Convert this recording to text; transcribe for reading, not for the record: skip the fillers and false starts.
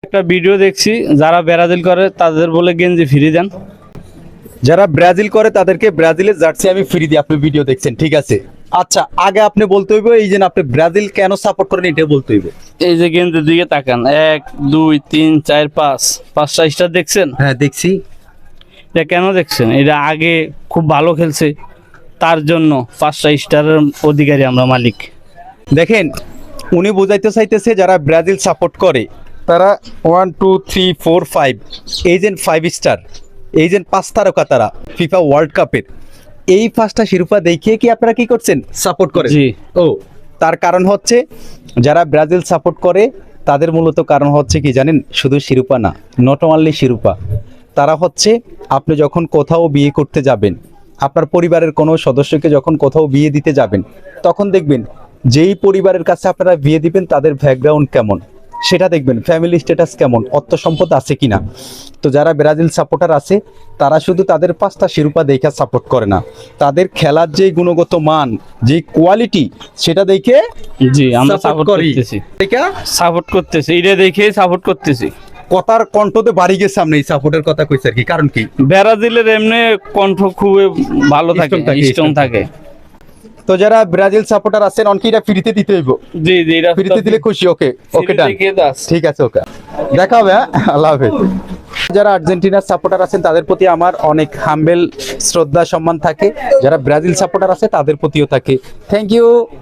একটা ভিডিও দেখছি, যারা ব্রাজিল করে তাদের বলে গেঞ্জি ফ্রি দেন। যারা ব্রাজিল করে তাদেরকে ব্রাজিলের জার্সি আমি ফ্রি দিই। আপনি ভিডিও দেখছেন, ঠিক আছে। আচ্ছা, আগে আপনি বলতে হইব এই যে আপনি ব্রাজিল কেন সাপোর্ট করেন, এটা বলতে হইব। এই যে গেঞ্জির দিকে তাকান, 1 2 3 4 5 5টা স্টার দেখছেন? হ্যাঁ, দেখছি। এটা কেন দেখছেন? এটা আগে খুব ভালো খেলছে, তার জন্য 5টা স্টারের অধিকারী আমরা, মালিক। দেখেন, উনি বোঝাইতে চাইতেছে যারা ব্রাজিল সাপোর্ট করে তারা 1 2 3 4 5 এজেন্ট 5 স্টার, এজেন্ট 5 তারকা, তারা ফিফা ওয়ার্ল্ড কাপের এই 5টা শিরোপা দেখিয়ে কি আপনারা কি করছেন, সাপোর্ট করেন? জি। ও, তার কারণ হচ্ছে যারা ব্রাজিল সাপোর্ট করে তাদের মূলত কারণ হচ্ছে কি জানেন, শুধু শিরোপা না, নট অনলি শিরোপা। তারা হচ্ছে আপনি যখন কোথাও বিয়ে করতে যাবেন, আপনার পরিবারের কোনো সদস্যকে যখন কোথাও বিয়ে দিতে যাবেন, তখন দেখবেন যেই পরিবারের কাছে আপনারা বিয়ে দিবেন তাদের ব্যাকগ্রাউন্ড কেমন সেটা দেখবেন, ফ্যামিলি স্ট্যাটাস কেমন, অর্থ সম্পদ আছে কিনা। তো যারা ব্রাজিল সাপোর্টার আছে তারা শুধু তাদের 5টা শিরোপা দেখে সাপোর্ট করে না, তাদের খেলার যে গুণগত মান, যে কোয়ালিটি, সেটা দেখে জি, আমরা support সাপোর্ট করি। করতেছি, এটা সাপোর্ট করতেছি, এটা দেখে সাপোর্ট করতেছি। কথার কণ্ঠতে বাড়ি গেছে, সামনে এই সাপোর্টের কথা কইছে আর কি। কারণ কি, ব্রাজিলের এমনি কণ্ঠ খুবই ভালো থাকে, Strong থাকে, স্ট্রং থাকে। তো যারা ব্রাজিল সাপোর্টার আছেন অনকি এটা ফ্রিতে দিতে হইব, জি জি, এটা ফ্রিতে দিলে খুশি। ওকে ওকে, ডান, ঠিক আছে, ওকে, দেখা হবে, হ্যাঁ, আল্লাহ হাফেজ। যারা আর্জেন্টিনার সাপোর্টার আছেন তাদের প্রতি আমার অনেক হাম্বেল শ্রদ্ধা সম্মান থাকে, যারা ব্রাজিল সাপোর্টার আছে তাদের প্রতিও থাকে। Thank you.